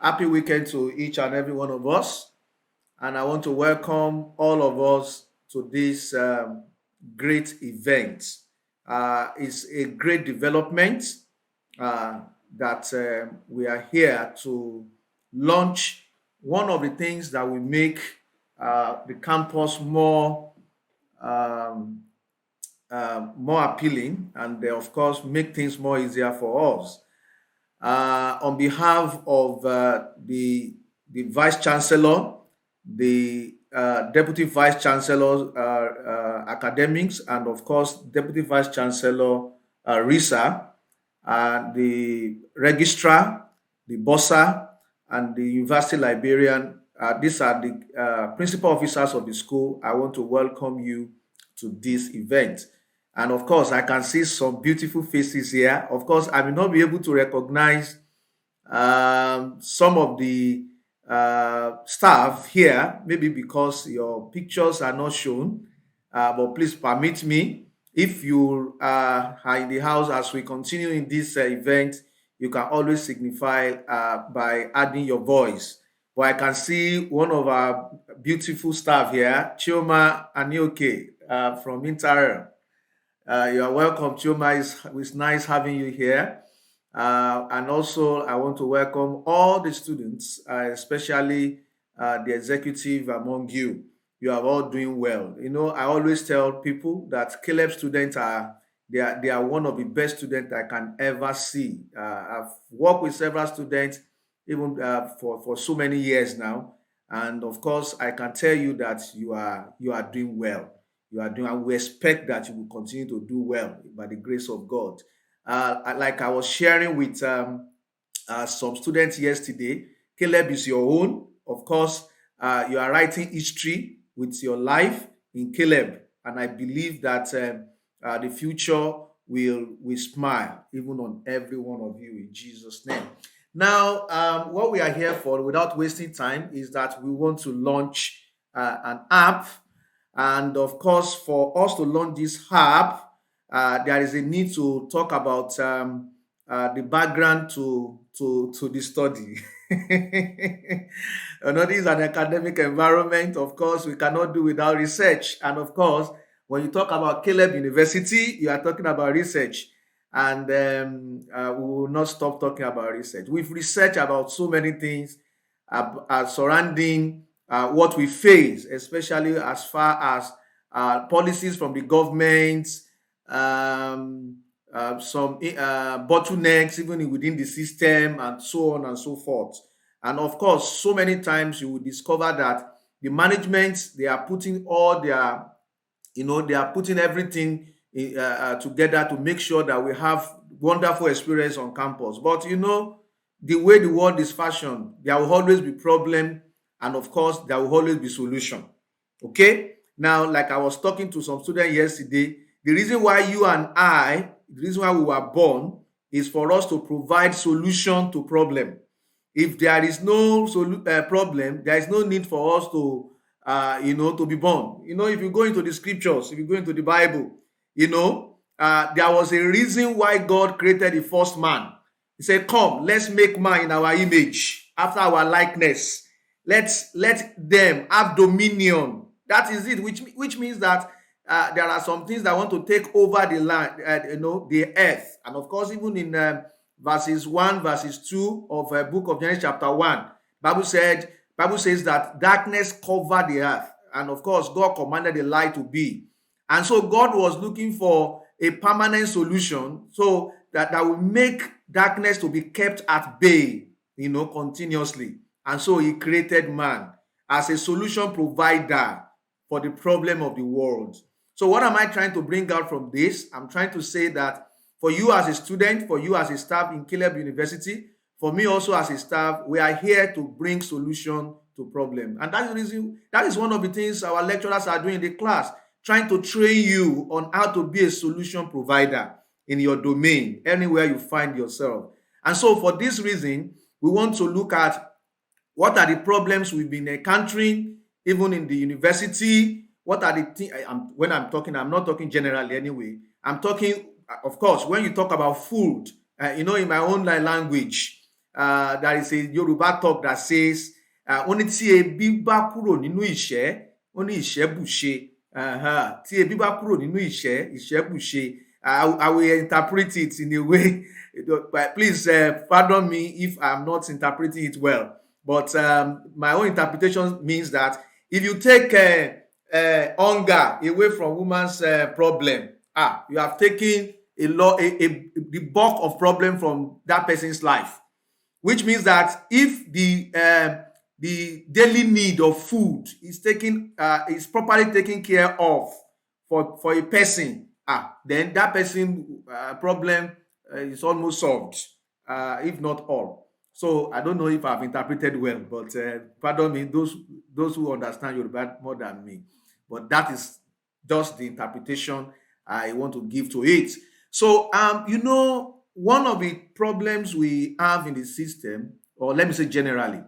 Happy weekend to each and every one of us. And I want to welcome all of us to this great event. It's a great development uh, that we are here to launch one of the things that will make the campus um, more appealing and, of course, make things more easier for us. On behalf of the Vice Chancellor, the Deputy Vice Chancellor Academics, and of course, Deputy Vice Chancellor Risa, the Registrar, the Bossa, and the University Librarian. These are the principal officers of the school. I want to welcome you to this event. And of course, I can see some beautiful faces here. Of course, I may not be able to recognize some of the staff here, maybe because your pictures are not shown. But please permit me, if you are in the house as we continue in this event, you can always signify by adding your voice. But I can see one of our beautiful staff here, Chioma Anioke from Interior. You are welcome, Chioma. It's nice having you here. And also, I want to welcome all the students, especially the executive among you. You are all doing well. You know, I always tell people that Caleb students are one of the best students I can ever see. I've worked with several students even for so many years now, and of course, I can tell you that you are doing well. You are doing, and we expect that you will continue to do well by the grace of God. Like I was sharing with some students yesterday, Caleb is your own. Of course, you are writing history with your life in Caleb, and I believe that the future will smile even on every one of you in Jesus' name. Now, what we are here for, without wasting time, is that we want to launch an app, and of course, for us to launch this app, there is a need to talk about the background to the study. You know, this is an academic environment. Of course, we cannot do without research. And of course, when you talk about Caleb University, you are talking about research. And we will not stop talking about research. We've researched about so many things surrounding what we face, especially as far as policies from the government, some bottlenecks even within the system, and so on and so forth. And of course, so many times you will discover that the management, they are putting all their, they are putting everything together to make sure that we have wonderful experience on campus. But the way the world is fashioned, there will always be problem, and of course, there will always be solution. Okay? Now, like I was talking to some students yesterday, the reason why the reason why we were born is for us to provide solution to problem. If there is no problem, there is no need for us to be born. If you go into the scriptures, if you go into the Bible, there was a reason why God created the first man. He said, "Come, let's make man in our image, after our likeness. Let them have dominion." That is it, which means that there are some things that want to take over the land, the earth. And of course, even in verses 1, verses 2 of book of Genesis chapter 1, Bible says that darkness covered the earth. And of course, God commanded the light to be. And so God was looking for a permanent solution so that will make darkness to be kept at bay, continuously. And so he created man as a solution provider for the problem of the world. So what am I trying to bring out from this? I'm trying to say that for you as a student, for you as a staff in Caleb University, for me also as a staff, we are here to bring solution to problem. And that's the reason, that is one of the things our lecturers are doing in the class, trying to train you on how to be a solution provider in your domain, anywhere you find yourself. And so for this reason, we want to look at what are the problems we've been encountering, even in the university. What are the things, when I'm talking, I'm not talking generally anyway. I'm talking, of course, when you talk about food, in my own language, there is a Yoruba talk that says, "Oni tí ebi bá kúrò nínú ìṣẹ́, oni ìṣẹ́ bùṣe." Tí ebi bá kúrò nínú ìṣẹ́, ìṣẹ́ bùṣe. I will interpret it in a way, but please pardon me if I'm not interpreting it well. But my own interpretation means that if you take hunger away from woman's problem, you have taken the bulk of problem from that person's life, which means that if the daily need of food is properly taken care of for a person, then that person problem is almost solved, if not all. So I don't know if I've interpreted well, but pardon me, those who understand Yoruba more than me. But that is just the interpretation I want to give to it. So one of the problems we have in the system, or let me say generally,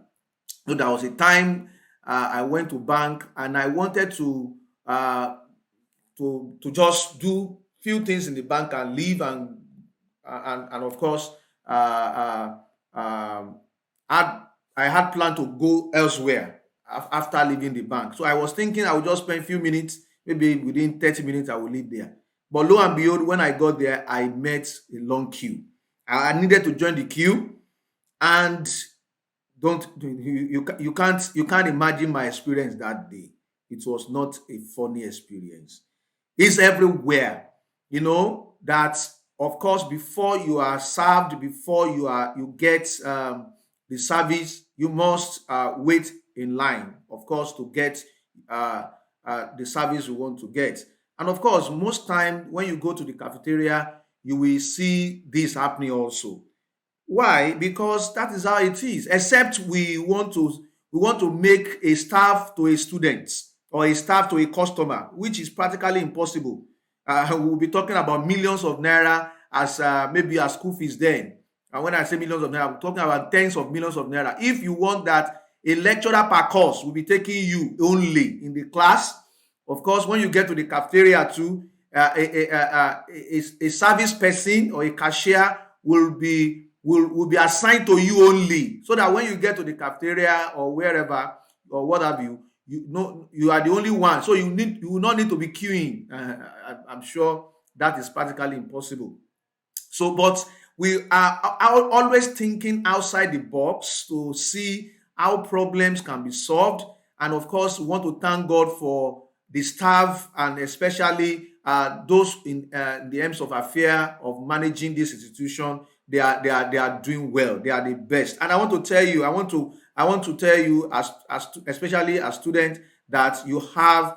there was a time I went to bank and I wanted to just do few things in the bank and leave, and of course I had planned to go elsewhere after leaving the bank. So I was thinking I would just spend a few minutes, maybe within 30 minutes I will leave there. But lo and behold, when I got there, I met a long queue. I needed to join the queue, and you can't imagine my experience that day. It was not a funny experience. It's everywhere. That of course before you are served, before you get the service, you must wait in line, of course, to get the service you want to get. And of course, most time when you go to the cafeteria, you will see this happening also. Why? Because that is how it is. Except we want to make a staff to a student or a staff to a customer, which is practically impossible. We'll be talking about millions of naira as maybe as school fees then. And when I say millions of naira, I'm talking about tens of millions of naira. If you want that a lecturer per course will be taking you only in the class, of course, when you get to the cafeteria too, a service person or a cashier will be assigned to you only, so that when you get to the cafeteria or wherever or what have you, you are the only one. So you will not need to be queuing. I'm sure that is practically impossible. So, but we are always thinking outside the box to see how problems can be solved. And of course, we want to thank God for the staff, and especially those in the aims of affair of managing this institution. They are doing well. They are the best. And I want to tell you, as especially as students, that you have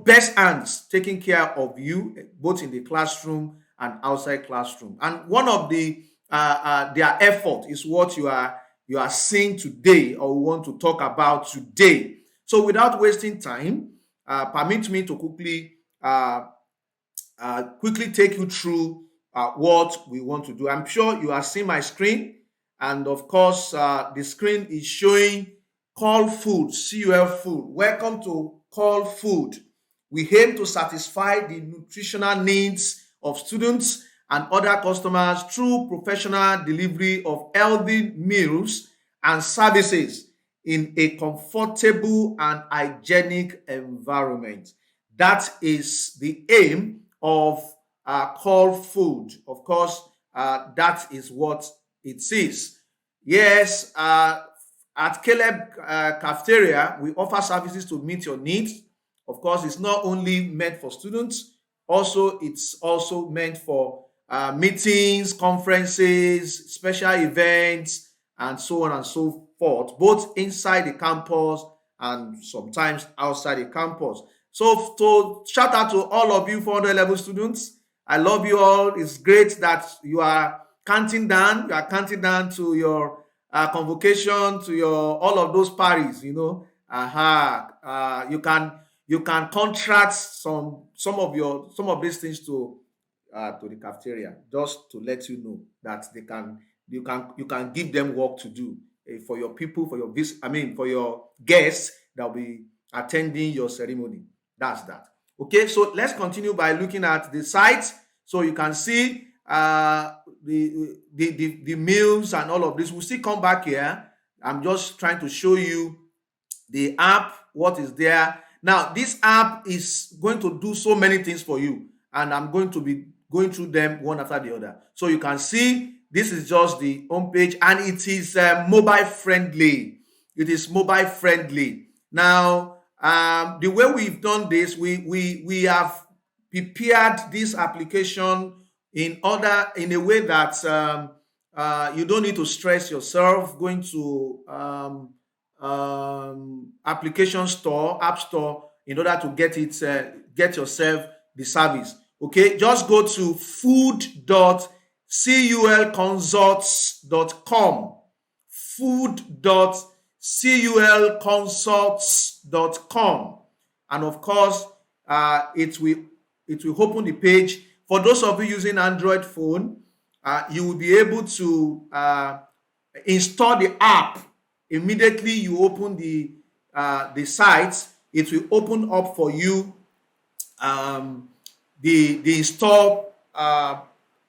best hands taking care of you, both in the classroom and outside classroom. And one of their effort is what you are seeing today, or we want to talk about today. So without wasting time, permit me to quickly take you through what we want to do. I'm sure you are seeing my screen, and of course, the screen is showing CUL Food, CUL Food. Welcome to CUL Food. We aim to satisfy the nutritional needs of students and other customers through professional delivery of healthy meals and services in a comfortable and hygienic environment. That is the aim of CUL Food. Of course, that is what it is. Yes, at Caleb Cafeteria, we offer services to meet your needs. Of course, it's not only meant for students, it's also meant for meetings, conferences, special events, and so on and so forth, both inside the campus and sometimes outside the campus. So to shout out to all of you 400 level students, I love you all. It's great that you are counting down. You are counting down to your convocation, to your all of those parties. You can contract some of these things to the cafeteria, just to let you know that you can give them work to do for your people, for your guests that will be attending your ceremony. That's that. Okay, so let's continue by looking at the site. So you can see the meals and all of this. We'll still come back here. I'm just trying to show you the app, what is there. Now, this app is going to do so many things for you, and I'm going to be going through them one after the other. So you can see this is just the home page, and it is mobile friendly. It is mobile friendly. Now, the way we've done this, we have prepared this application in a way that you don't need to stress yourself going to application store, app store, in order to get yourself the service. Okay, just go to food.culconsults.com, food.culconsults.com, and of course it will open the page. For those of you using Android phone, you will be able to install the app. Immediately you open the site, it will open up for you the install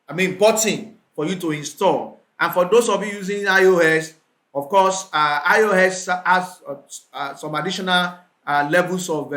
button for you to install. And for those of you using iOS, of course, iOS has some additional levels of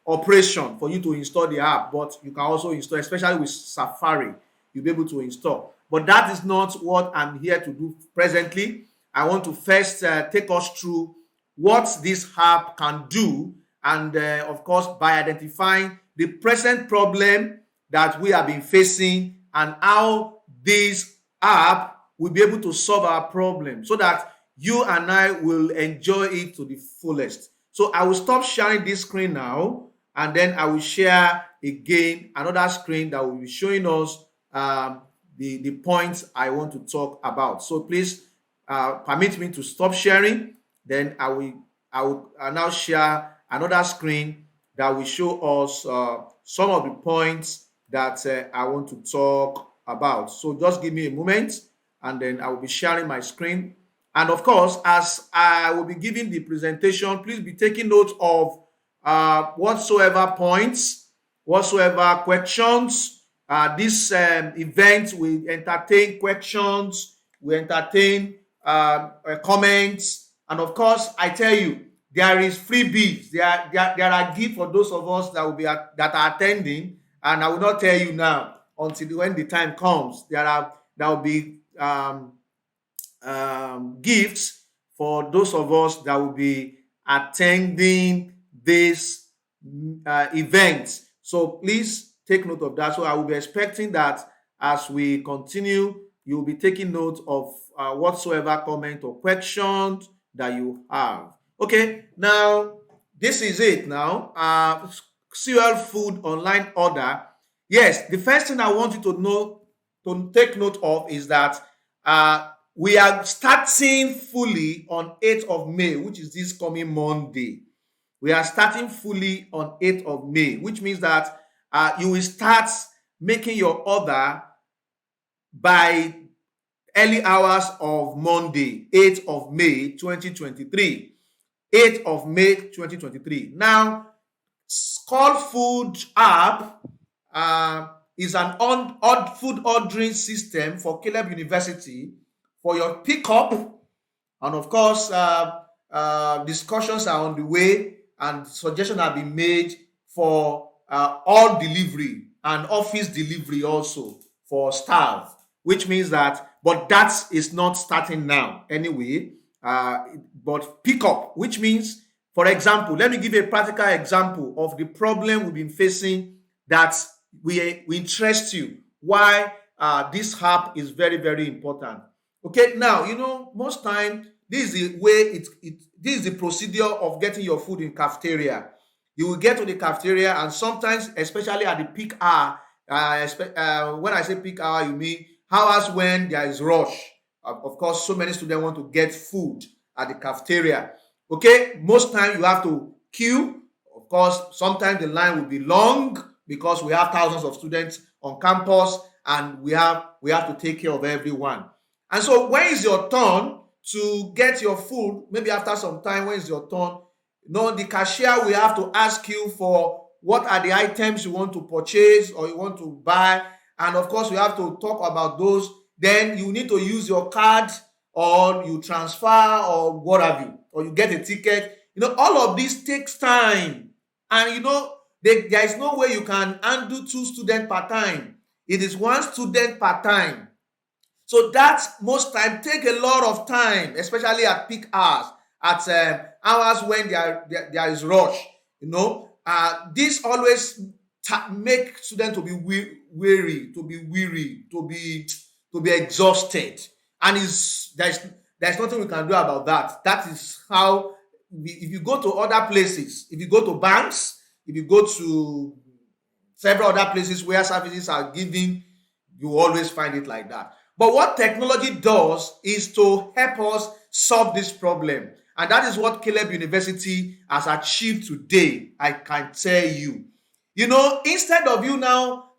operation for you to install the app, but you can also install, especially with Safari, you'll be able to install. But that is not what I'm here to do presently. I want to first take us through what this app can do, and of course, by identifying the present problem that we have been facing and how this app will be able to solve our problem so that you and I will enjoy it to the fullest. So I will stop sharing this screen now, and then I will share again another screen that will be showing us the points I want to talk about. So please permit me to stop sharing. Then I will now share another screen that will show us some of the points that I want to talk about. So just give me a moment, and then I will be sharing my screen. And of course, as I will be giving the presentation, please be taking note of whatsoever points, whatsoever questions. This event will entertain questions, will entertain comments, and of course, I tell you, there is freebies. There are gifts for those of us that that are attending, and I will not tell you now until when the time comes. There will be gifts for those of us that will be attending this event. So please take note of that. So I will be expecting that as we continue, you will be taking note of whatsoever comment or questions that you have. Okay, now this is it now. CUL Food online order. Yes, the first thing I want you to take note of is that we are starting fully on 8th of May, which is this coming Monday. We are starting fully on 8th of May, which means that you will start making your order by early hours of Monday, 8th of May 2023. 8th of May 2023. Now, CUL Food App is an food ordering system for Caleb University for your pickup, and of course, discussions are on the way, and suggestions have been made for all delivery and office delivery also for staff, which means that, but that is not starting now anyway. But pickup, which means, for example, let me give you a practical example of the problem we've been facing that we interest you. Why this app is very, very important. Okay, now most time this is the way this is the procedure of getting your food in cafeteria. You will get to the cafeteria, and sometimes, especially at the peak hour, when I say peak hour, you mean hours when there is rush. Of course, so many students want to get food at the cafeteria. Okay, most time you have to queue. Of course, sometimes the line will be long because we have thousands of students on campus, and we have to take care of everyone. And so when is your turn to get your food? Maybe after some time, when is your turn? The cashier will have to ask you for what are the items you want to purchase or you want to buy, And of course, we have to talk about those. Then you need to use your card, or you transfer, or what have you, or you get a ticket. All of this takes time. And there is no way you can handle 2 students per time. It is 1 student per time. So that most time take a lot of time, especially at peak hours, at hours when there is rush. This always make students to be weary, to be exhausted, and there's nothing we can do about that. That is how if you go to other places, if you go to banks, if you go to several other places where services are given, you always find it like that. But what technology does is to help us solve this problem. And that is what Caleb University has achieved today, I can tell you. Instead of you now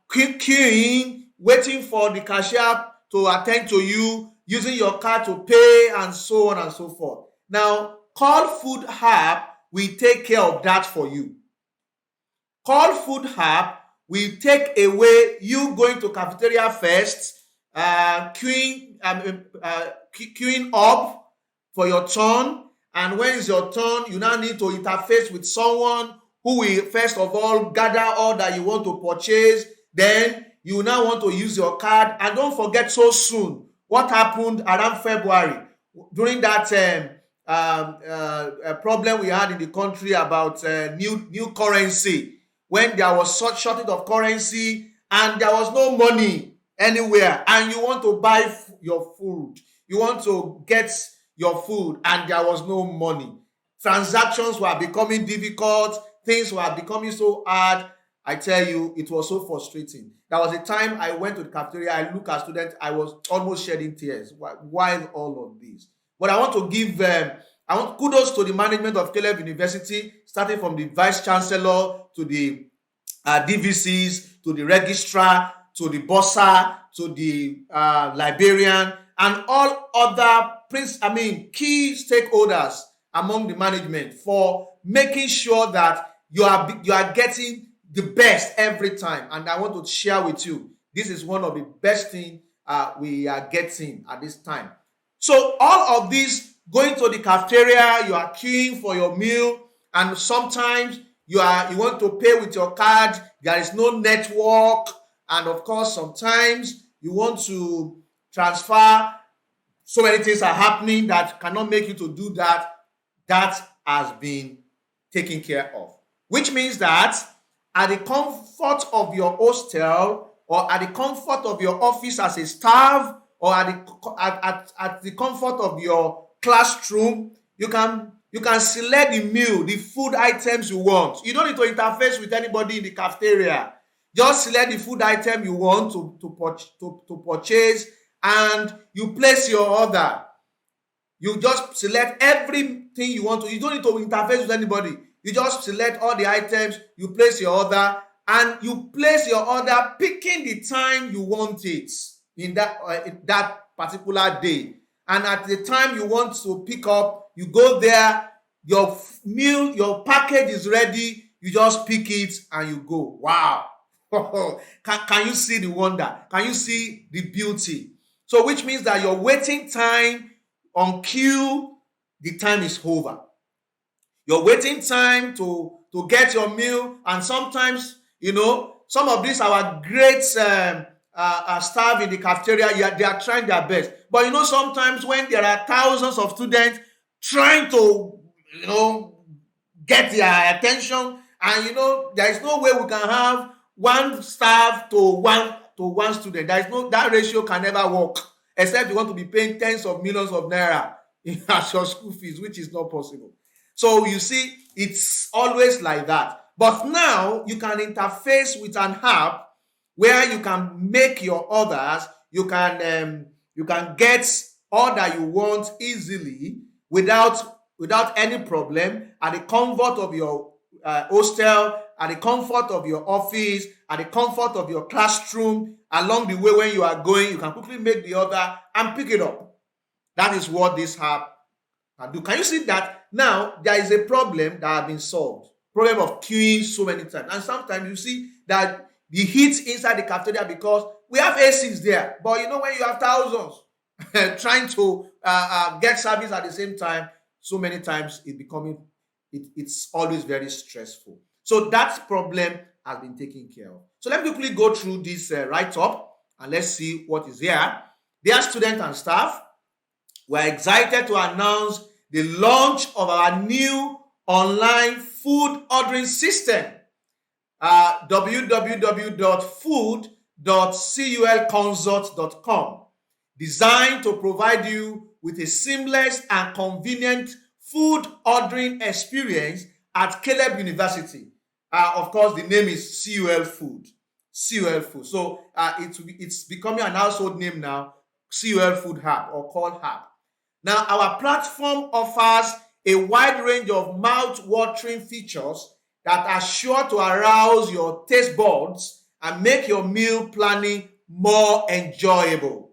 queuing, waiting for the cashier to attend to you, using your card to pay, and so on and so forth. Now, CUL Food App will take care of that for you. CUL Food App will take away you going to cafeteria first, queuing up for your turn, and when it's your turn, you now need to interface with someone who will first of all gather all that you want to purchase. Then you now want to use your card. And don't forget, so soon, what happened around February during that problem we had in the country about new currency, when there was such shortage of currency and there was no money anywhere, and you want to buy your food, you want to get your food, and there was no money. Transactions were becoming difficult. Things were becoming so hard. I tell you, it was so frustrating. There was a time I went to the cafeteria, I looked at students, I was almost shedding tears while all of this. But I want to give kudos to the management of Caleb University, starting from the vice chancellor to the DVCs, to the registrar, to the bursar, to the librarian, and all other key stakeholders among the management, for making sure that you are getting the best every time. And I want to share with you, this is one of the best things we are getting at this time. So all of this, going to the cafeteria, you are queuing for your meal, and sometimes you want to pay with your card, there is no network, and of course sometimes you want to transfer, so many things are happening that cannot make you to do that. That has been taken care of, which means that at the comfort of your hostel, or at the comfort of your office as a staff, or at the comfort of your classroom, you can select the meal, the food items you want. You don't need to interface with anybody in the cafeteria. Just select the food item you want to purchase, and you place your order. You just select everything you want to. You don't need to interface with anybody. You just select all the items, you place your order, and you place your order picking the time you want it in that particular day. And at the time you want to pick up, you go there, your meal, your package is ready, you just pick it and you go. Wow. Can you see the wonder? Can you see the beauty? So which means that your waiting time on queue, the time is over. Your waiting time to get your meal, and sometimes, some of these our great staff in the cafeteria, they are trying their best. But sometimes when there are thousands of students trying to, get their attention, and there is no way we can have one staff to one student. That ratio can never work, except you want to be paying tens of millions of naira as your school fees, which is not possible. So you see, it's always like that. But now you can interface with an app where you can make your orders. You can get all that you want easily without any problem, at the comfort of your hostel, at the comfort of your office, at the comfort of your classroom. Along the way when you are going, you can quickly make the order and pick it up. That is what this app can do. Can you see that? Now there is a problem that has been solved. Problem of queuing so many times. And sometimes you see that the heat inside the cafeteria because we have ACs there. But you know, when you have thousands trying to get service at the same time, so many times it's always very stressful. So that problem has been taken care of. So let me quickly go through this write-up and let's see what is here. Dear students and staff, we're excited to announce the launch of our new online food ordering system, www.food.culconsult.com, designed to provide you with a seamless and convenient food ordering experience at Caleb University. Of course, the name is CUL Food. CUL Food. So it's becoming an household name now, CUL Food App or CUL App. Now, our platform offers a wide range of mouth-watering features that are sure to arouse your taste buds and make your meal planning more enjoyable.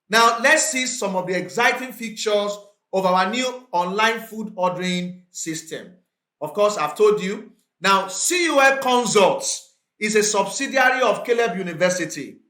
Now, let's see some of the exciting features of our new online food ordering system. Of course, I've told you. Now, CUL Consult is a subsidiary of Caleb University.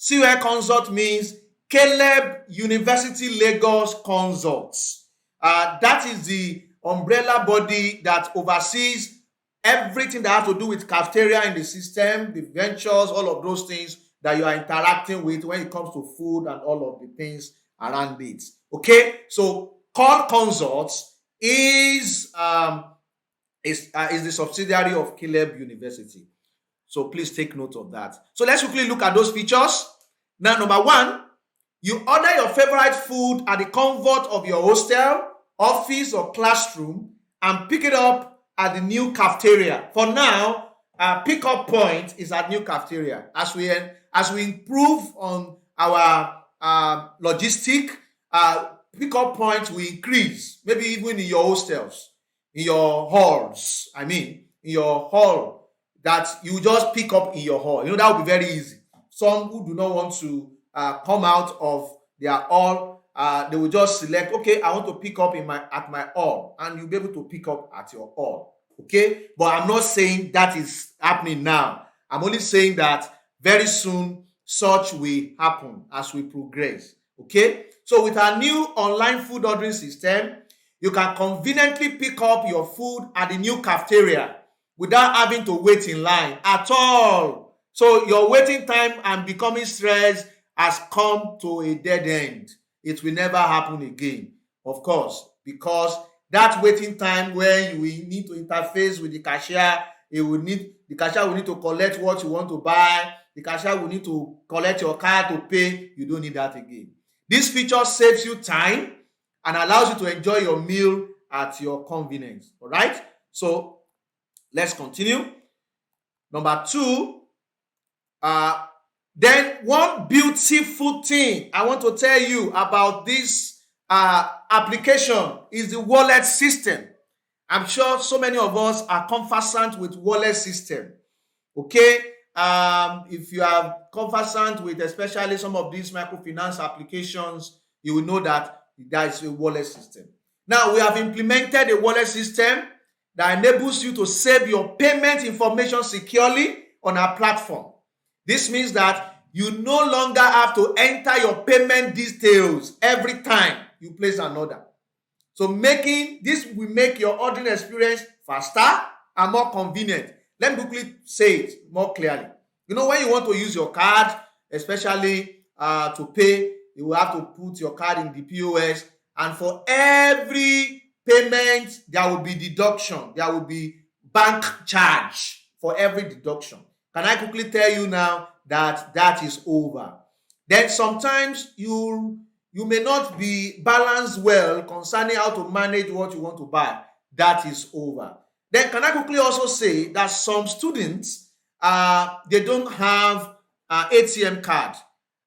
CUL Consult means Caleb University Lagos Consults. That is the umbrella body that oversees everything that has to do with cafeteria in the system, the ventures, all of those things that you are interacting with when it comes to food and all of the things around it. Okay, so CUL Consults is the subsidiary of Caleb University. So please take note of that. So let's quickly look at those features. Now, number one, you order your favorite food at the comfort of your hostel, office, or classroom and pick it up at the new cafeteria. For now, pickup point is at new cafeteria. As we improve on our logistic, pickup points will increase. Maybe even in your hostels, in your halls. In your hall, that you just pick up in your hall. You know, that would be very easy. Some who do not want to come out of their hall, they will just select, okay, I want to pick up at my hall, and you'll be able to pick up at your hall. Okay, but I'm not saying that is happening now. I'm only saying that very soon such will happen as we progress. Okay, so with our new online food ordering system, you can conveniently pick up your food at the new cafeteria without having to wait in line at all. So your waiting time and becoming stressed has come to a dead end. It will never happen again, of course, because that waiting time where you will need to interface with the cashier, the cashier will need to collect what you want to buy, the cashier will need to collect your card to pay. You don't need that again. This feature saves you time and allows you to enjoy your meal at your convenience. All right? So let's continue. Number two, then one beautiful thing I want to tell you about this application is the wallet system. I'm sure so many of us are conversant with wallet system. Okay, if you are conversant with especially some of these microfinance applications, you will know that there is a wallet system. Now, we have implemented a wallet system that enables you to save your payment information securely on our platform. This means that you no longer have to enter your payment details every time you place an order. So this will make your ordering experience faster and more convenient. Let me quickly say it more clearly. You know, when you want to use your card, especially to pay, you will have to put your card in the POS, and for every payment, there will be deduction. There will be bank charge for every deduction. Can I quickly tell you now that is over? Then sometimes you may not be balanced well concerning how to manage what you want to buy. That is over. Then can I quickly also say that some students, they don't have ATM card.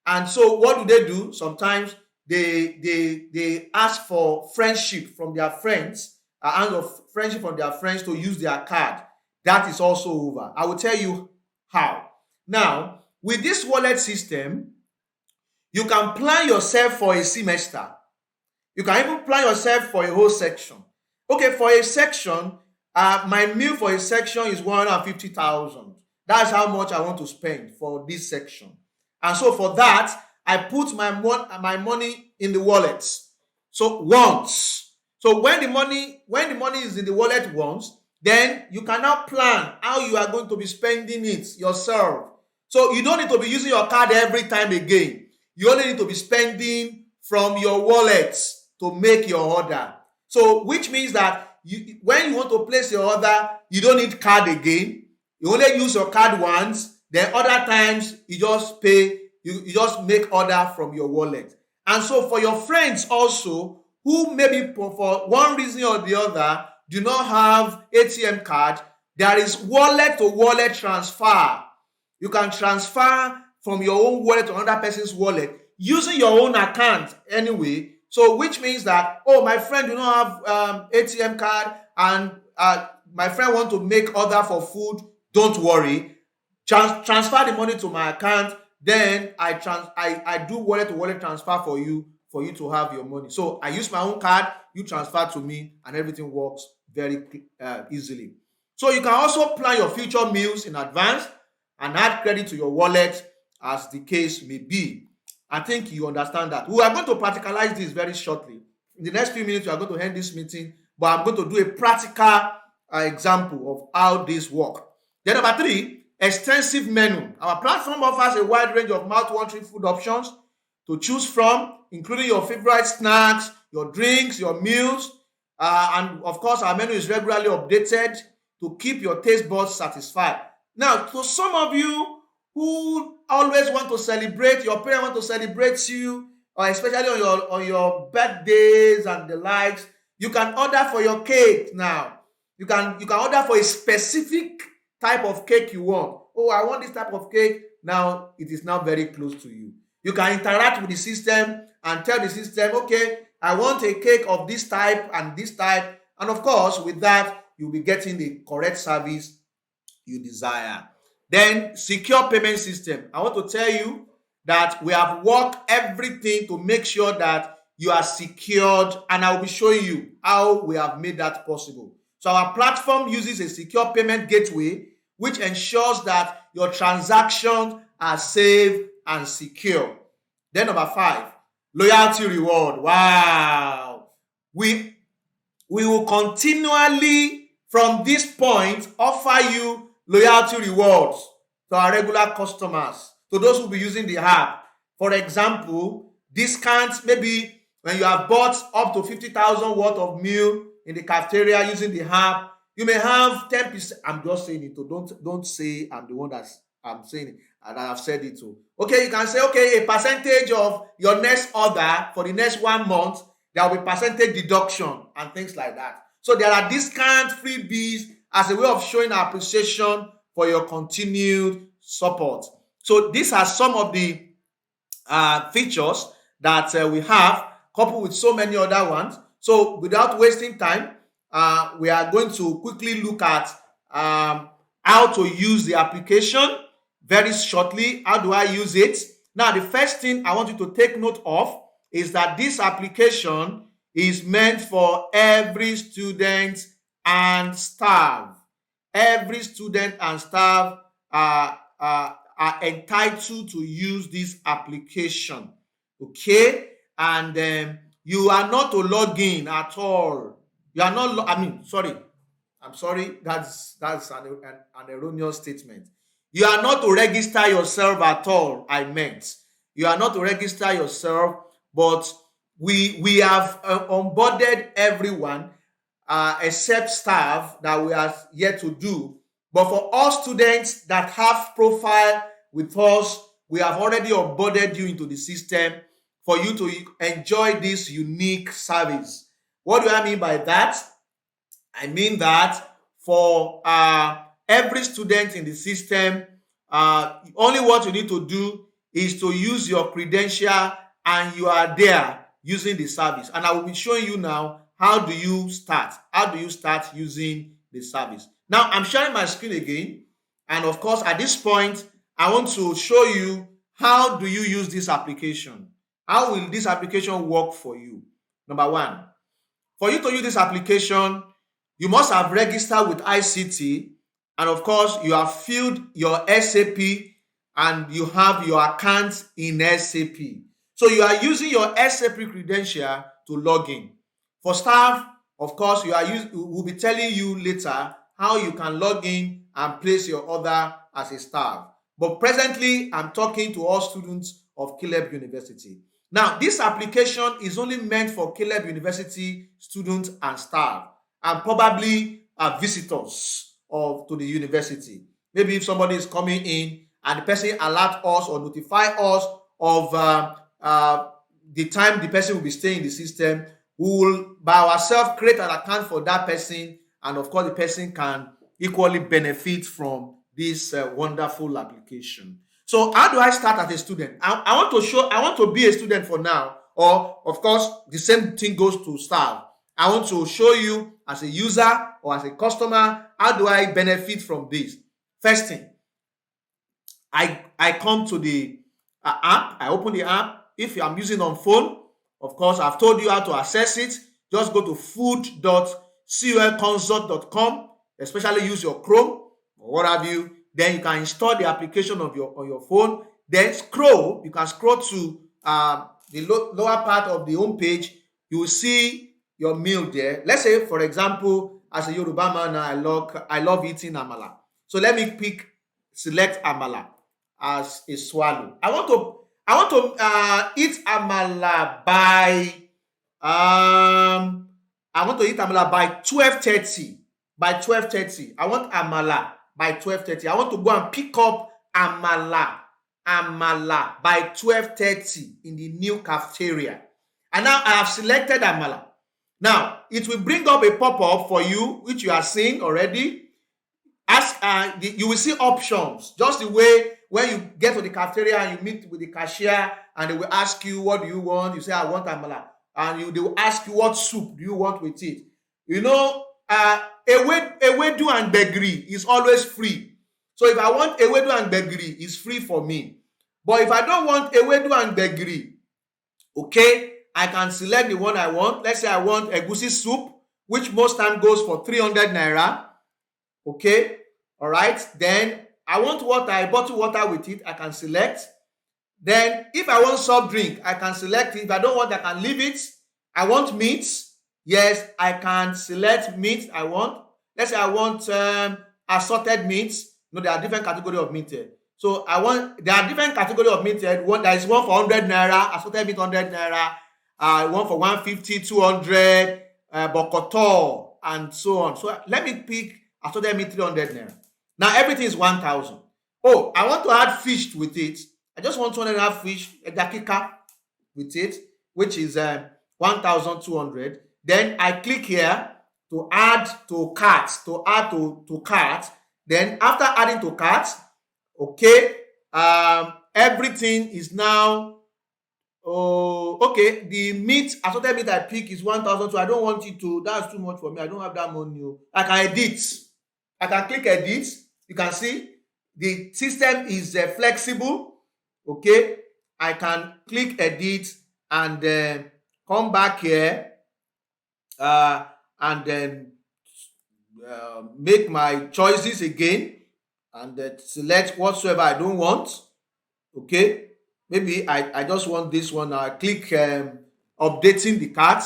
And so what do? Sometimes they ask for friendship from their friends, friendship from their friends to use their card. That is also over. I will tell you how. Now, with this wallet system, you can plan yourself for a semester. You can even plan yourself for a whole section. Okay, for a section, my meal for a section is 150,000. That's how much I want to spend for this section. And so for that, I put my money in the wallet. So once. So when the money is in the wallet once, then you can now plan how you are going to be spending it yourself. So you don't need to be using your card every time again. You only need to be spending from your wallet to make your order. So which means that when you want to place your order, you don't need card again. You only use your card once. Then other times you just pay, you just make order from your wallet. And so for your friends also who maybe for one reason or the other do not have ATM card, there is wallet to wallet transfer. You can transfer from your own wallet to another person's wallet using your own account anyway. So which means that, oh, my friend do not have ATM card and my friend want to make order for food, don't worry. Transfer the money to my account, then I do wallet to wallet transfer for you to have your money. So I use my own card, you transfer to me, and everything works very easily. So you can also plan your future meals in advance and add credit to your wallet as the case may be. I think you understand that. We are going to practicalize this very shortly. In the next few minutes, we are going to end this meeting, but I'm going to do a practical example of how this works. Then number 3, extensive menu. Our platform offers a wide range of mouth-watering food options to choose from, including your favorite snacks, your drinks, your meals, and of course, our menu is regularly updated to keep your taste buds satisfied. Now, to some of you who always want to celebrate, your parents want to celebrate you, or especially on your birthdays and the likes, you can order for your cake now. You can order for a specific type of cake you want. Oh, I want this type of cake. Now, it is now very close to you. You can interact with the system and tell the system, okay, I want a cake of this type and this type. And of course, with that, you'll be getting the correct service you desire. Then, secure payment system. I want to tell you that we have worked everything to make sure that you are secured, and I will be showing you how we have made that possible. So our platform uses a secure payment gateway, which ensures that your transactions are safe and secure. Then number 5, loyalty reward. Wow. We will continually, from this point, offer you loyalty rewards to our regular customers, to those who will be using the app. For example, discounts, maybe when you have bought up to 50,000 worth of meal in the cafeteria using the app, you may have 10%. I'm just saying it, so don't say I'm the one I'm saying it and I've said it too. Okay, you can say, okay, a percentage of your next order for the next 1 month, there will be percentage deduction and things like that. So there are discount freebies as a way of showing our appreciation for your continued support. So these are some of the features that we have, coupled with so many other ones. So without wasting time, we are going to quickly look at how to use the application very shortly. How do I use it? Now, the first thing I want you to take note of is that this application is meant for every student and staff. Every student and staff are entitled to use this application. Okay? And you are not to log in at all. You are not, I'm sorry, that's an erroneous statement. You are not to register yourself at all, I meant. You are not to register yourself, but we have onboarded everyone except staff that we are yet to do. But for all students that have profile with us, we have already onboarded you into the system for you to enjoy this unique service. What do I mean by that? I mean that for every student in the system, only what you need to do is to use your credential and you are there using the service. And I will be showing you now how do you start using the service. Now, I'm sharing my screen again. And of course, at this point, I want to show you how do you use this application. How will this application work for you? Number 1, for you to use this application, you must have registered with ICT And of course, you have filled your SAP and you have your account in SAP. So you are using your SAP credential to log in. For staff, of course, we'll be telling you later how you can log in and place your order as a staff. But presently, I'm talking to all students of Caleb University. Now, this application is only meant for Caleb University students and staff, and probably visitors to the university. Maybe if somebody is coming in and the person alert us or notify us of the time the person will be staying in the system, we will by ourselves create an account for that person, and of course the person can equally benefit from this wonderful application. So how do I start as a student? I want to be a student for now, or of course the same thing goes to staff. I want to show you as a user or as a customer, how do I benefit from this? First thing, I come to the app. I open the app. If I'm using on phone, of course, I've told you how to access it. Just go to food.culconsult.com, especially use your Chrome or what have you. Then you can install the application on your phone. Then scroll. You can scroll to the lower part of the home page. You will see your meal there. Let's say, for example, as a Yoruba man, I love eating amala. So let me select amala as a swallow. I want to eat amala by 12:30. By 12:30, I want amala by 12:30. I want to go and pick up amala by 12:30 in the new cafeteria. And now I have selected amala. Now, it will bring up a pop-up for you, which you are seeing already. You will see options, just the way when you get to the cafeteria and you meet with the cashier and they will ask you, what do you want? You say, I want amala. And they will ask you, what soup do you want with it? You know, ewedu and gbegiri is always free. So if I want ewedu and gbegiri, it's free for me. But if I don't want ewedu and gbegiri, okay, I can select the one I want. Let's say I want egusi soup, which most time goes for 300 naira. Okay, all right. Then I want water, bottled water with it. I can select. Then if I want soft drink, I can select it. If I don't want, I can leave it. I want meat. Yes, I can select meat I want. Let's say I want assorted meats. No, there are different categories of meat here. So there are different categories of meat here. There is one for 100 naira, assorted meat 100 naira. One for 150, 200, bokoto, and so on. So let me pick assorted meat 300 naira. Now everything is 1,000. Oh, I want to add fish with it. I just want 200 fish, a dakika with it, which is 1,200. Then I click here to add to cart. To cart. Then after adding to cart, okay, everything is now. Oh, okay. The assorted meat I pick is 1,000. So I don't want it to. That's too much for me. I don't have that money. I can edit. I can click edit. You can see the system is flexible. Okay, I can click edit and then come back here and then make my choices again and then select whatsoever I don't want. Okay, maybe I just want this one. I click updating the cart.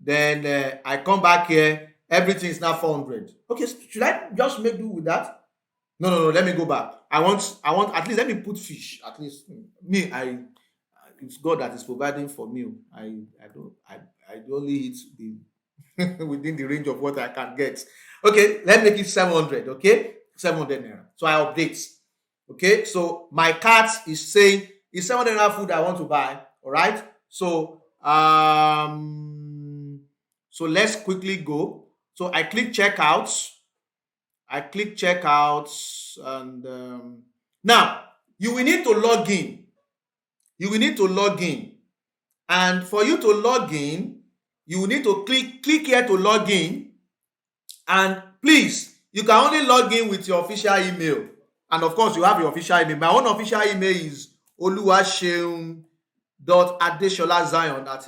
Then I come back here. Everything is now 400. Okay, should I just make do with that? No. Let me go back. I want at least let me put fish. At least it's God that is providing for me. I only eat within the range of what I can get. Okay, let's make it 700. Okay, 700 naira. So I update. Okay, so my cart is saying it's 700 naira food I want to buy. All right. So so let's quickly go. So I click checkouts. And now you will need to log in. And for you to log in, you will need to click here to log in. And please, you can only log in with your official email. And of course, you have your official email. My own official email is oluwaseun.adesola-zion at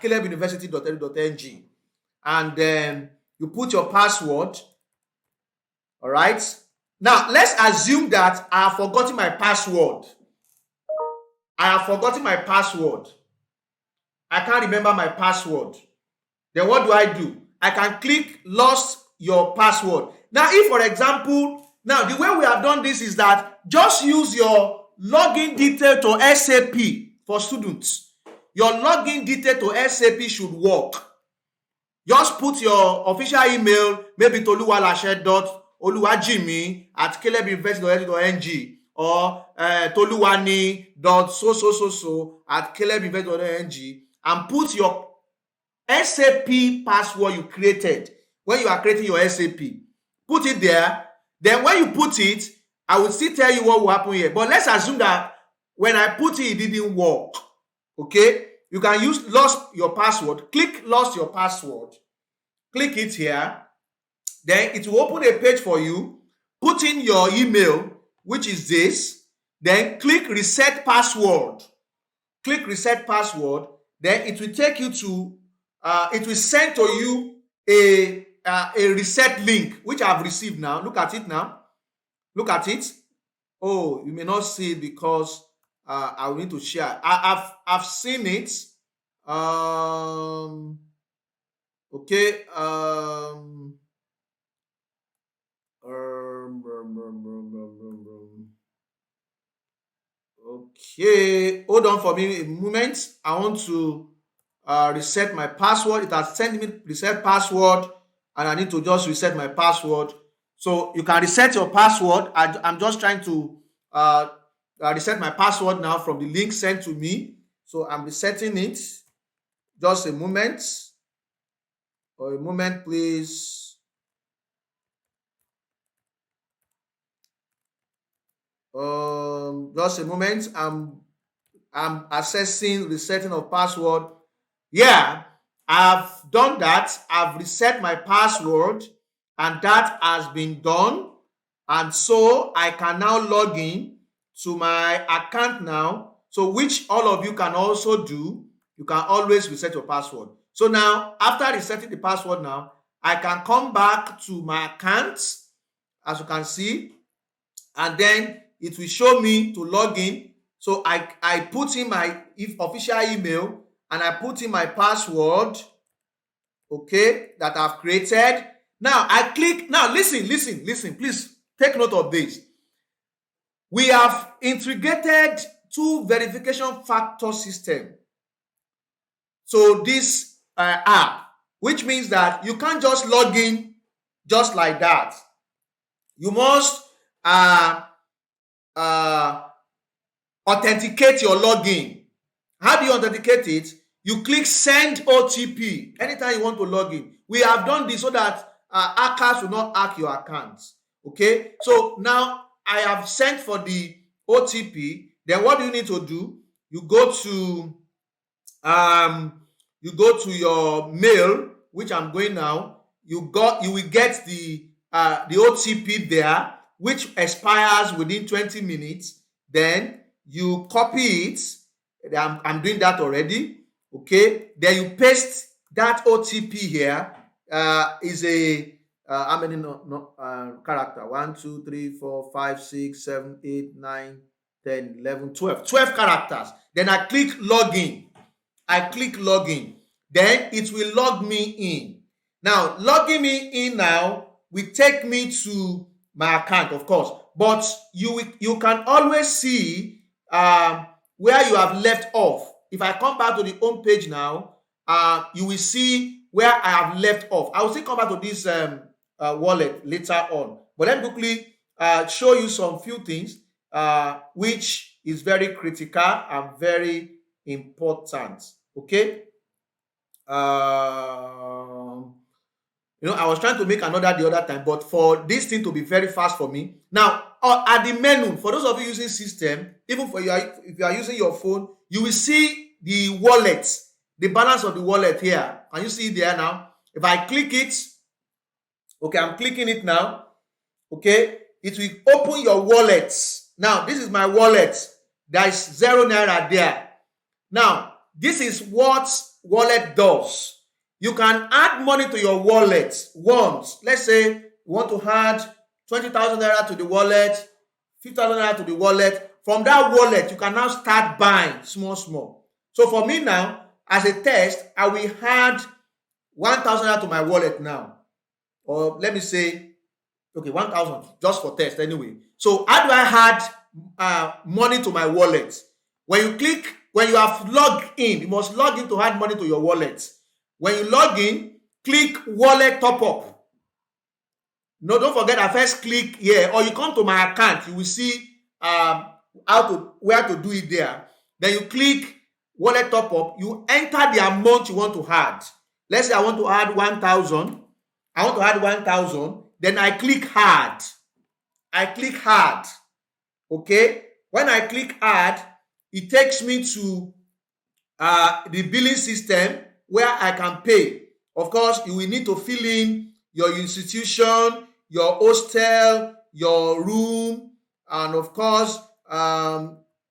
calebuniversity.edu.ng. And then you put your password. All right. Now, let's assume that I have forgotten my password. I have forgotten my password. I can't remember my password. Then what do? I can click lost your password. Now, if for example, now the way we have done this is that just use your login detail to SAP for students. Your login detail to SAP should work. Just put your official email, maybe toluwalashe.oluwajimi@calebuniversity.ng or toluwani.so@calebuniversity.ng and put your SAP password you created when you are creating your SAP. Put it there. Then when you put it, I will still tell you what will happen here. But let's assume that when I put it, it didn't work. Okay? You can use lost your password. Click lost your password. Click it here. Then it will open a page for you. Put in your email, which is this. Then click reset password. Click reset password. Then it will take you to it will send to you a reset link, which I have received now. Look at it now. Look at it. Oh, you may not see it because I will need to share. I've seen it. Okay. Okay. Hold on for me a moment. I want to reset my password. It has sent me reset password, and I need to just reset my password. So you can reset your password. I'm just trying to reset my password now from the link sent to me. So I'm resetting it. Just a moment. Or a moment, please. Just a moment. I'm assessing resetting of password. Yeah, I've done that. I've reset my password, and that has been done. And so I can now log in to my account now. So which all of you can also do. You can always reset your password. So now, after resetting the password now, I can come back to my account, as you can see, and then it will show me to log in. So I put in my official email, and I put in my password, okay, that I've created. Now I click. Now listen. Please take note of this. We have integrated two verification factor system. So this app, which means that you can't just log in just like that. You must authenticate your login. How do you authenticate it? You click send OTP anytime you want to log in. We have done this so that hackers will not hack your accounts. Okay, so now I have sent for the OTP. Then what do you need to do? You go to your mail, which I'm going now. You will get the OTP there, which expires within 20 minutes. Then you copy it. I'm doing that already. Okay. Then you paste that OTP here. Is a how many character? 1, 2, 3, 4, 5, 6, 7, 8, 9, 10, 11, 12. 12 characters. Then I click login. Then it will log me in. Now, logging me in now will take me to my account, of course. But you can always see where you have left off. If I come back to the home page now, you will see where I have left off. I will still come back to this wallet later on. But let me quickly show you some few things which is very critical and very important. Okay. I was trying to make another the other time, but for this thing to be very fast for me. Now, at the menu, for those of you using system, even for if you are using your phone, you will see the wallet, the balance of the wallet here. Can you see it there now? If I click it, okay, I'm clicking it now. Okay, it will open your wallet. Now, this is my wallet. There is 0 naira there. Now, this is what wallet does. You can add money to your wallet once. Let's say you want to add 20,000 naira to the wallet, 50,000 naira to the wallet. From that wallet, you can now start buying small, small. So for me now, as a test, I will add 1,000 naira to my wallet now. Or let me say, okay, 1,000 just for test anyway. So how do I add money to my wallet? When you have logged in, you must log in to add money to your wallet. When you log in, click wallet top up. No, don't forget, I first click here, or you come to my account, you will see where to do it there. Then you click wallet top up, you enter the amount you want to add. Let's say I want to add 1,000. I want to add 1,000. Then I click add. Okay. When I click add, it takes me to the billing system where I can pay. Of course, you will need to fill in your institution, your hostel, your room, and of course,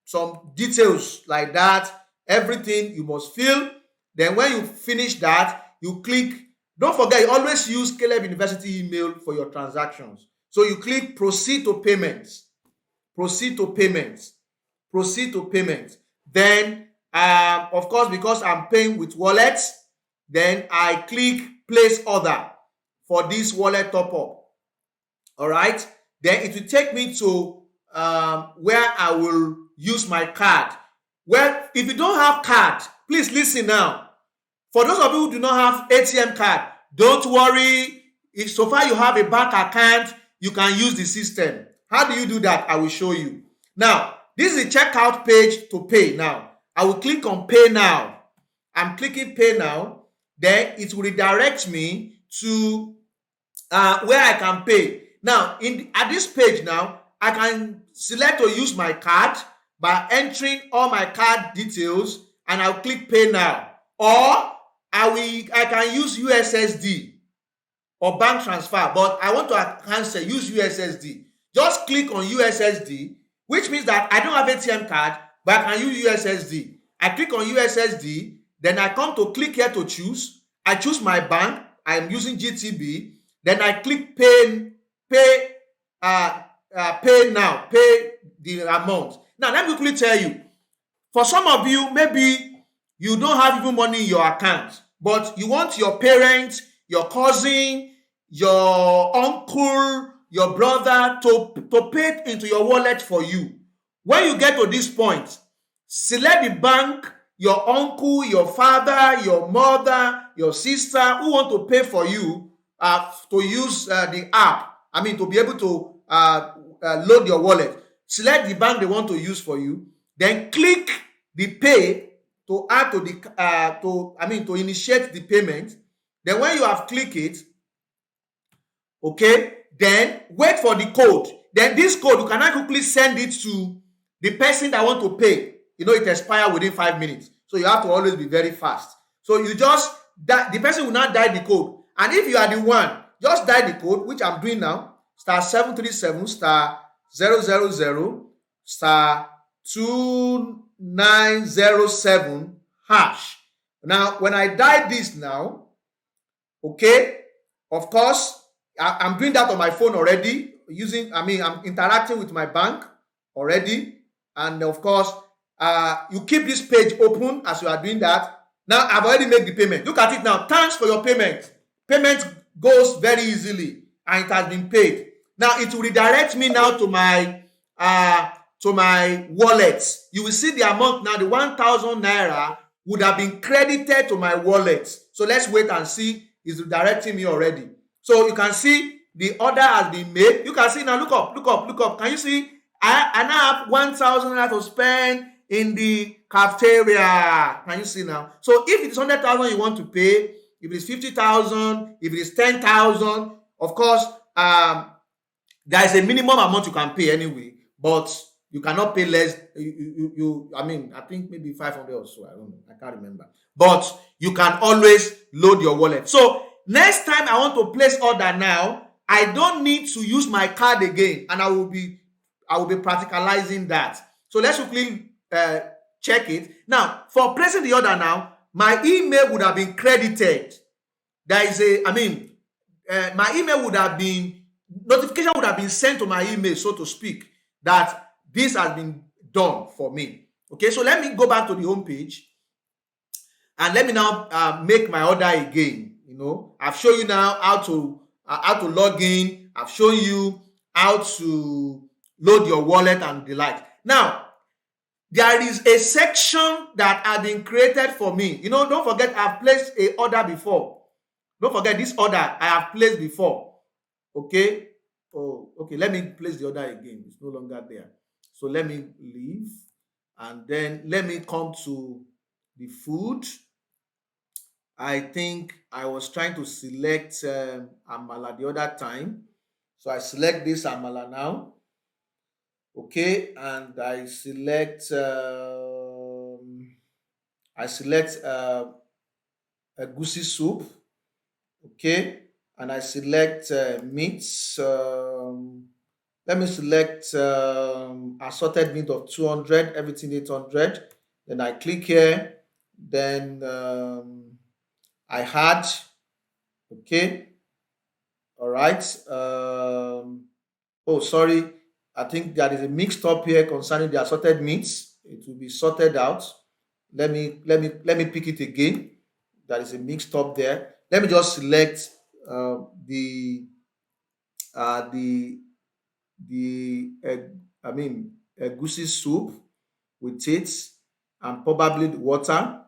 some details like that. Everything you must fill. Then when you finish that, you click. Don't forget, you always use Caleb University email for your transactions. So you click proceed to payments. Then, of course, because I'm paying with wallets, then I click place order for this wallet top up. All right. Then it will take me to where I will use my card. Well, if you don't have card, please listen now. For those of you who do not have ATM card, don't worry. If so far you have a bank account, you can use the system. How do you do that? I will show you. Now, this is the checkout page to pay now. I will click on pay now. I'm clicking pay now. Then it will redirect me to where I can pay. Now, at this page now, I can select to use my card by entering all my card details, and I'll click pay now. Or I can use USSD or bank transfer, but I want to cancel, use USSD. Just click on USSD, which means that I don't have ATM card, but I can use USSD. I click on USSD, then I come to click here to choose. I choose my bank. I am using GTB. Then I click pay now, pay the amount. Now, let me quickly tell you, for some of you, maybe you don't have even money in your account, but you want your parents, your cousin, your uncle, your brother to pay it into your wallet for you. When you get to this point, select the bank, your uncle, your father, your mother, your sister who want to pay for you to use the app. To be able to load your wallet. Select the bank they want to use for you. Then click the pay to add to the to initiate the payment. Then when you have clicked it, okay, then wait for the code. Then this code, you can now quickly send it to the person that want to pay. It expires within 5 minutes. So you have to always be very fast. So you just, the person will not dial the code. And if you are the one, just dial the code, which I'm doing now, *737 *000 *2907 hash. Now, when I dial this now, okay, of course, I'm doing that on my phone already. I'm interacting with my bank already. And of course, you keep this page open as you are doing that. Now, I've already made the payment. Look at it now. Thanks for your payment. Payment goes very easily and it has been paid. Now, it will redirect me now to my wallet. You will see the amount now. The 1,000 naira would have been credited to my wallet. So let's wait and see. It's redirecting me already. So you can see the order has been made. You can see now. Look up. Can you see? I now have 1,000 naira to spend in the cafeteria. Can you see now? So if it's 100,000 you want to pay, if it's 50,000, if it is 10,000, of course, there is a minimum amount you can pay anyway, but you cannot pay less. I think maybe 500 or so. I don't know. I can't remember. But you can always load your wallet. So next time I want to place order now, I don't need to use my card again, and I will be practicalizing that. So let's quickly check it. Now, for placing the order now, my email would have been credited. My email would have been notification would have been sent to my email, so to speak, that this has been done for me. Okay, so let me go back to the home page and let me now make my order again. I've shown you now how to log in. I've shown you how to load your wallet and the like. Now, there is a section that has been created for me. Don't forget I've placed a order before. Don't forget this order I have placed before. Okay. Oh, okay. Let me place the order again. It's no longer there. So let me leave and then let me come to the food. I think I was trying to select amala the other time. So I select this amala now. Okay, and I select egusi soup. Okay, and I select meats. Let me select assorted meat of 200, everything 800. Then I click here. Then I add. Okay, all right. Oh, sorry. I think there is a mixed up here concerning the assorted meats. It will be sorted out. Let me pick it again. There is a mixed up there. Let me just select the egusi soup with it and probably the water,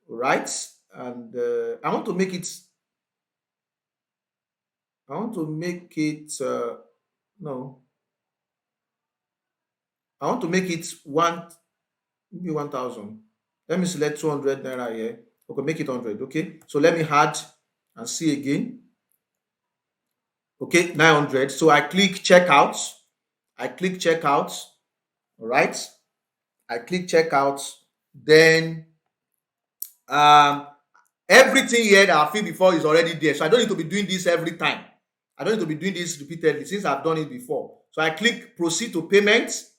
right? And I want to make it. No. I want to make it maybe 1,000. Let me select 200 naira here. Okay, make it 100. Okay, so let me add and see again. Okay, 900. So I click checkout. All right. I click checkout. Then everything here that I filled before is already there. So I don't need to be doing this every time. I don't need to be doing this repeatedly since I've done it before. So I click proceed to payment.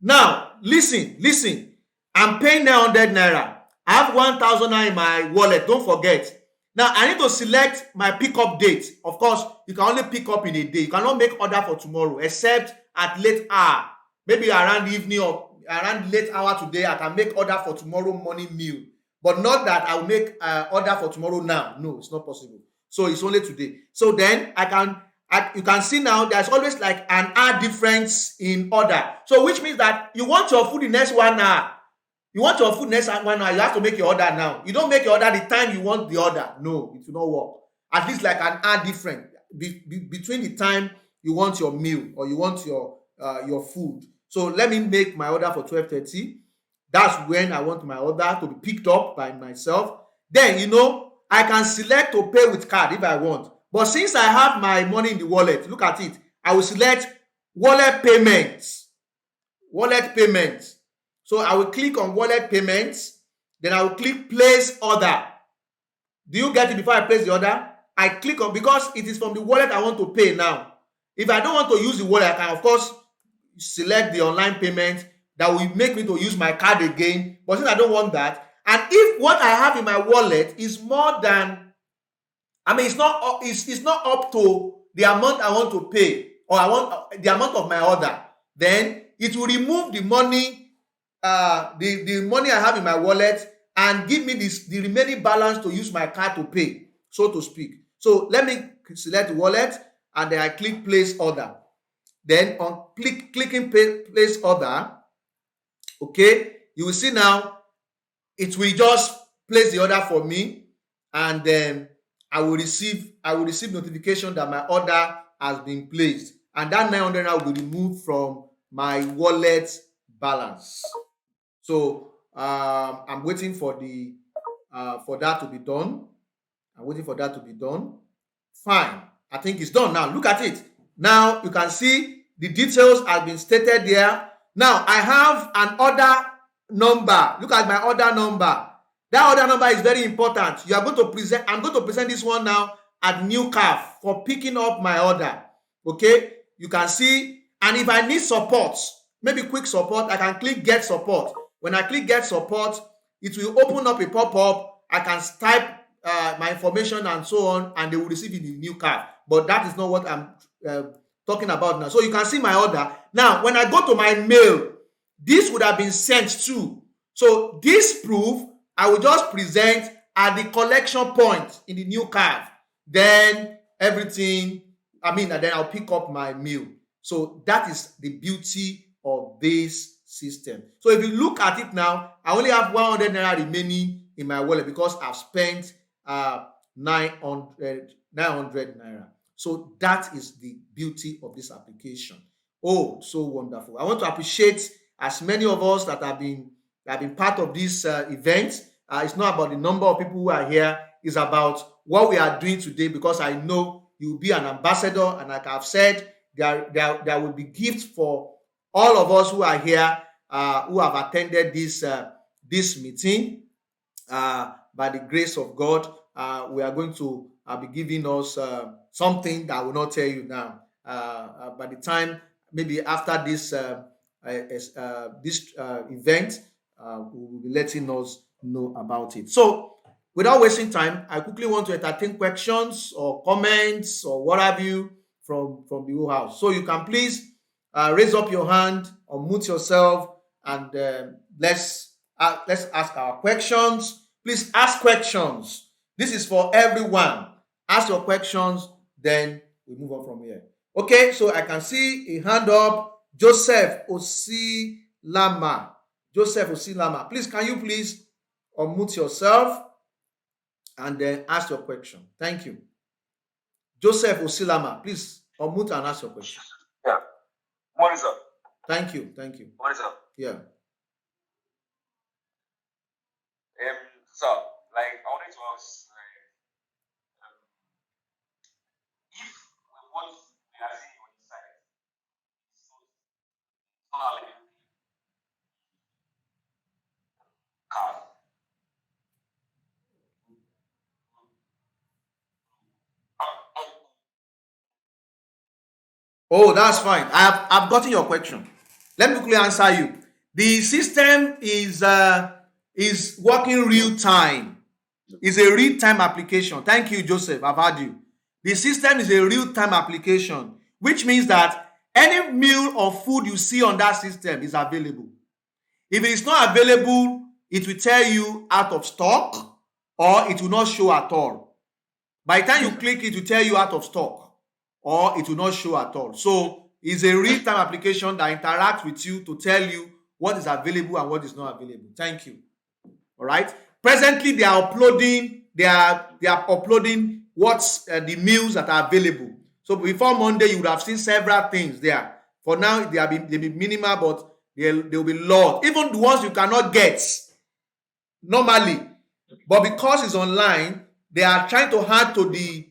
Now, listen. I'm paying 900 naira. I have 1,000 naira in my wallet. Don't forget. Now, I need to select my pickup date. Of course, you can only pick up in a day. You cannot make order for tomorrow except at late hour. Maybe around evening or around late hour today, I can make order for tomorrow morning meal. But not that I will make order for tomorrow now. No, it's not possible. So it's only today. So then you can see now there's always like an hour difference in order. So which means that you want your food in next 1 hour. You have to make your order now. You don't make your order the time you want the order. No, it will not work. At least like an hour difference between the time you want your meal or you want your food. So let me make my order for 12:30. That's when I want my order to be picked up by myself. Then, I can select to pay with card if I want. But since I have my money in the wallet, look at it. I will select wallet payments. So I will click on wallet payments. Then I will click place order. Do you get it before I place the order? I click on, because it is from the wallet I want to pay now. If I don't want to use the wallet, I can, of course, select the online payment that will make me to use my card again. But since I don't want that, and if what I have in my wallet is more than, it's not up to the amount I want to pay, or I want the amount of my order, then it will remove the money, the money I have in my wallet, and give me the remaining balance to use my card to pay, so to speak. So let me select the wallet, and then I click place order. Then on clicking place order, okay, you will see now it will just place the order for me, and then I will receive notification that my order has been placed, and that 900 will be removed from my wallet balance. So I'm waiting for that to be done. Fine. I think it's done now. Look at it. Now you can see the details have been stated there. Now I have an order number. Look at my order number. That order number is very important. I'm going to present this one now at New CAF for picking up my order. Okay, you can see, and if I need support, maybe quick support, I can click get support. When I click get support, it will open up a pop-up. I can type my information and so on, and they will receive it in New CAF. But that is not what I'm talking about now. So you can see my order. Now, when I go to my mail, this would have been sent to. So this proof, I will just present at the collection point in the new card. Then everything, and then I'll pick up my meal. So that is the beauty of this system. So if you look at it now, I only have 100 naira remaining in my wallet because I've spent 900 naira. So that is the beauty of this application. Oh, so wonderful. I want to appreciate as many of us that have been part of this event. It's not about the number of people who are here. It's about what we are doing today, because I know you will be an ambassador, and like I've said, there will be gifts for all of us who are here, who have attended this meeting. By the grace of God, we are going to be giving us something that I will not tell you now. By the time, maybe after this event, we will be letting us know about it. So, without wasting time, I quickly want to entertain questions or comments or what have you from the whole house. So you can please raise up your hand or mute yourself, and let's ask our questions. Please ask questions. This is for everyone. Ask your questions, then we move on from here. Okay, so I can see a hand up. Joseph Osilama. Please, can you please unmute yourself and then ask your question? Thank you. Joseph Osilama, please unmute and ask your question. Yeah. What is up? Thank you. What is up? Yeah. So, I wanted to ask, if what we are seeing on the side is not like car. Oh, that's fine. I've gotten your question. Let me quickly answer you. The system is working real time. It's a real time application. Thank you, Joseph. I've heard you. The system is a real time application, which means that any meal or food you see on that system is available. If it is not available, it will tell you out of stock, or it will not show at all. By the time you click, it will tell you out of stock, or it will not show at all. So it's a real-time application that interacts with you to tell you what is available and what is not available. Thank you. All right. Presently, they are uploading. They are uploading what's the meals that are available. So before Monday, you would have seen several things there. For now, they'll be minimal, but they'll be lost. Even the ones you cannot get normally, but because it's online, they are trying to add to the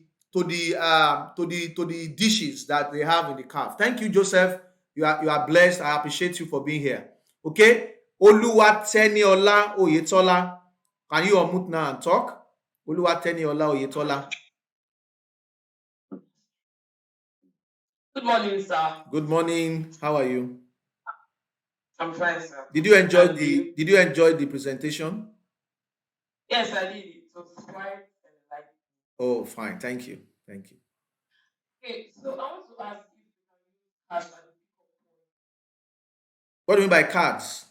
dishes that they have in the cart. Thank you, Joseph. You are blessed. I appreciate you for being here. Okay, Oluwateniola Oyetola, can you unmute now and talk? Oluwateniola Oyetola. Good morning, sir. Good morning. How are you? I'm fine, sir. Did you enjoy the presentation? Yes, I did. It was quite like. Oh, fine. Thank you. Okay, so I want to ask if you can use cards at the pickup point. What do you mean by cards?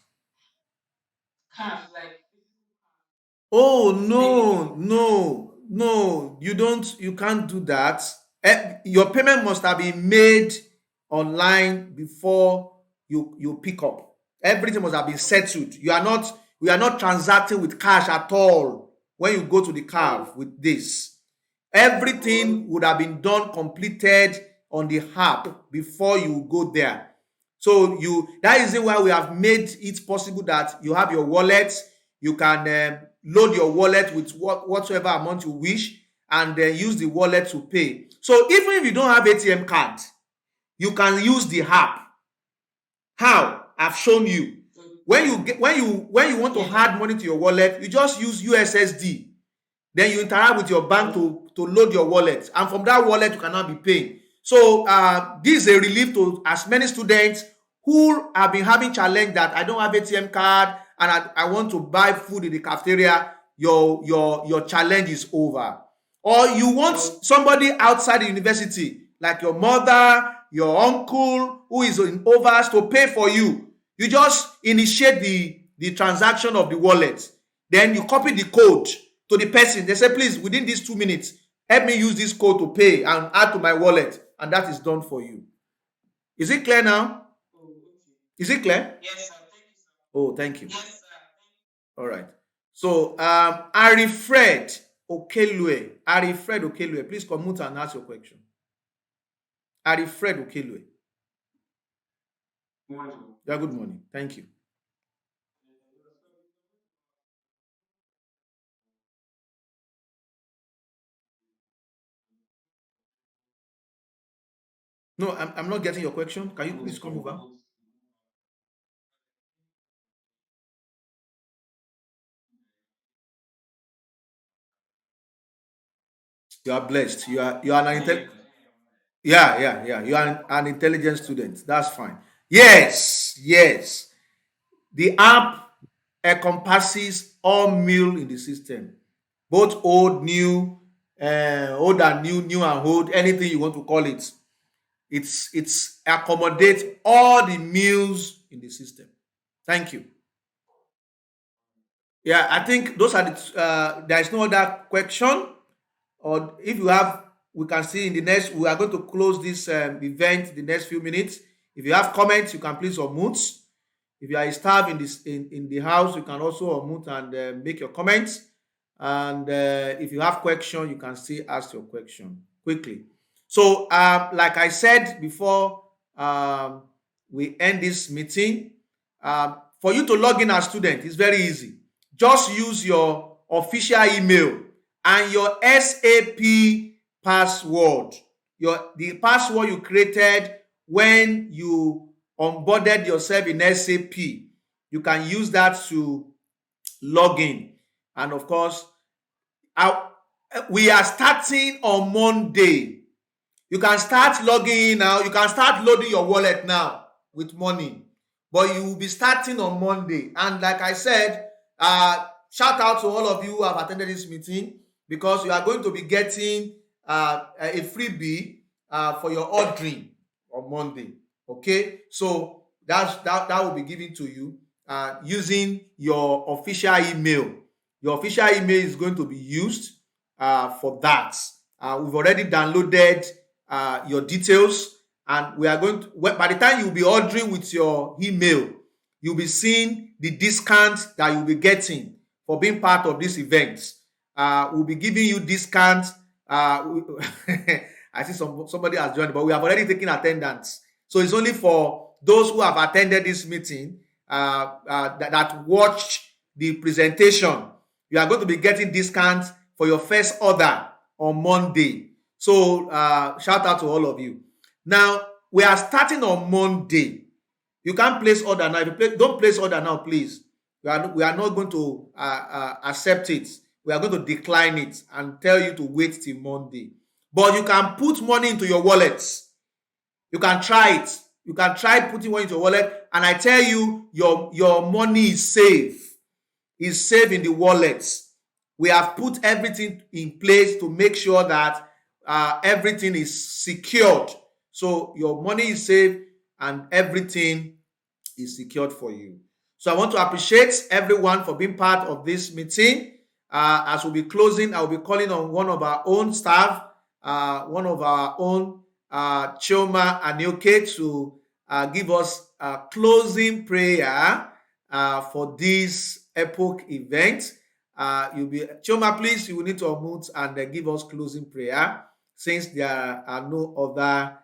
Cards, like. Oh, no. You don't. You can't do that. Your payment must have been made online before you pick up. Everything must have been settled. We are not transacting with cash at all when you go to the car with this. Everything would have been done, completed on the app before you go there. So that is why we have made it possible that you have your wallet. You can load your wallet with whatsoever amount you wish, and then use the wallet to pay. So even if you don't have ATM card, you can use the app. How? I've shown you. When you want to add money to your wallet, you just use USSD. Then you interact with your bank to load your wallet, and from that wallet you cannot be paying. So this is a relief to as many students who have been having challenge that I don't have ATM card and I want to buy food in the cafeteria. Your challenge is over. Or you want somebody outside the university, like your mother, your uncle who is in overs to pay for you. You just initiate the transaction of the wallet. Then you copy the code to the person. They say, please, within these 2 minutes, help me use this code to pay and add to my wallet. And that is done for you. Is it clear now? Oh, okay. Is it clear? Yes, sir. Thank you, sir. Oh, thank you. Yes, sir. All right. So, Arifred Okelue. Arifred Okelue, please come out and ask your question. Arifred Okelue. Morning. Yeah, good morning. Thank you. No, I'm not getting your question. Can you please come over? You are blessed. You are yeah. You are an intelligent student. That's fine. Yes, yes. The app encompasses all meal in the system, both old, new, old and new, new and old, anything you want to call it. It's accommodates all the meals in the system. Thank you. Yeah, I think those are the. There is no other question, or if you have, we can see in the next. We are going to close this event the next few minutes. If you have comments, you can please unmute. If you are a staff in this in the house, you can also unmute and make your comments. And if you have question, you can still ask your question quickly. So, like I said before, we end this meeting. For you to log in as student is very easy. Just use your official email and your SAP password. The password you created when you onboarded yourself in SAP. You can use that to log in. And of course, we are starting on Monday. You can start logging in now. You can start loading your wallet now with money, but you will be starting on Monday. And like I said, shout out to all of you who have attended this meeting, because you are going to be getting a freebie for your ordering on Monday. Okay, so that will be given to you using your official email. Your official email is going to be used for that. We've already downloaded your details, and we are going to, by the time you'll be ordering with your email, you'll be seeing the discount that you'll be getting for being part of this event. We'll be giving you discount. I see somebody has joined, but we have already taken attendance. So it's only for those who have attended this meeting that watched the presentation. You are going to be getting discount for your first order on Monday. So shout out to all of you. Now, we are starting on Monday. You can't place order now. If you don't place order now, please. We are not going to accept it. We are going to decline it and tell you to wait till Monday. But you can put money into your wallets. You can try it. You can try putting money into your wallet, and I tell you, your money is safe. It's safe in the wallets. We have put everything in place to make sure that everything is secured. So your money is safe and everything is secured for you. So I want to appreciate everyone for being part of this meeting. As we'll be closing, I'll be calling on one of our own staff, one of our own, Chioma Anioke, to give us a closing prayer for this epoch event. Chioma, please, you will need to unmute and give us closing prayer, since there are no other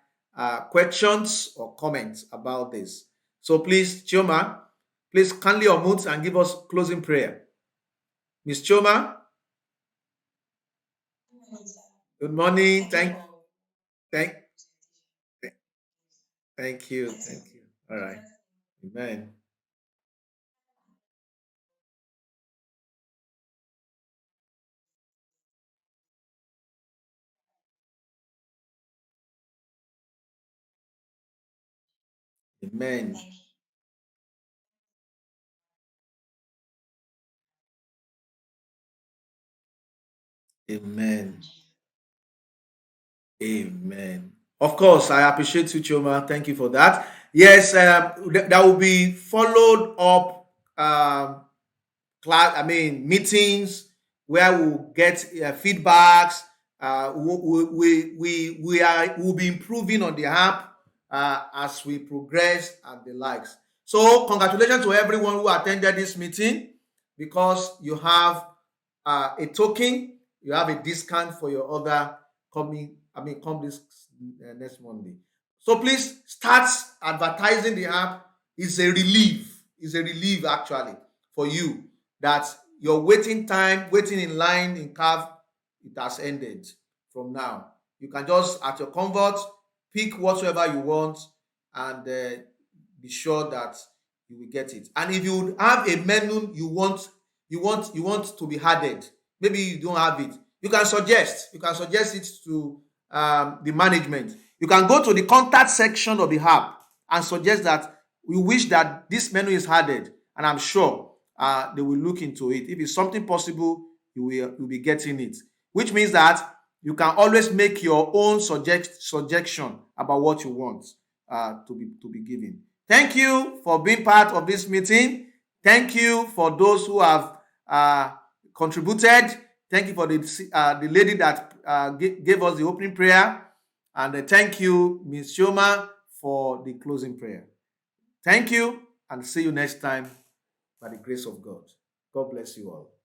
questions or comments about this. So please, Chioma, please kindly unmute and give us closing prayer. Miss Chioma, good morning. Thank, thank you. Thank you. All right. Amen. Amen. Amen. Amen. Of course, I appreciate you, Choma. Thank you for that. Yes, there will be followed up class. I mean, meetings where we'll get feedbacks. We'll be improving on the app as we progress and the likes. So, congratulations to everyone who attended this meeting because you have a token, you have a discount for your order coming. I mean, come this next Monday. So please start advertising the app. It's a relief. It's a relief actually for you that your waiting time, waiting in line in CAF, it has ended from now. You can just at your comfort pick whatsoever you want and be sure that you will get it. And if you have a menu you want to be added, maybe you don't have it, you can suggest it to the management. You can go to the contact section of the app and suggest that we wish that this menu is added, and I'm sure they will look into it. If it's something possible, you'll be getting it, which means that you can always make your own suggestion about what you want to be given. Thank you for being part of this meeting. Thank you for those who have uh, contributed. Thank you for the lady that gave us the opening prayer. And thank you, Ms. Shoma, for the closing prayer. Thank you, and see you next time by the grace of God. God bless you all.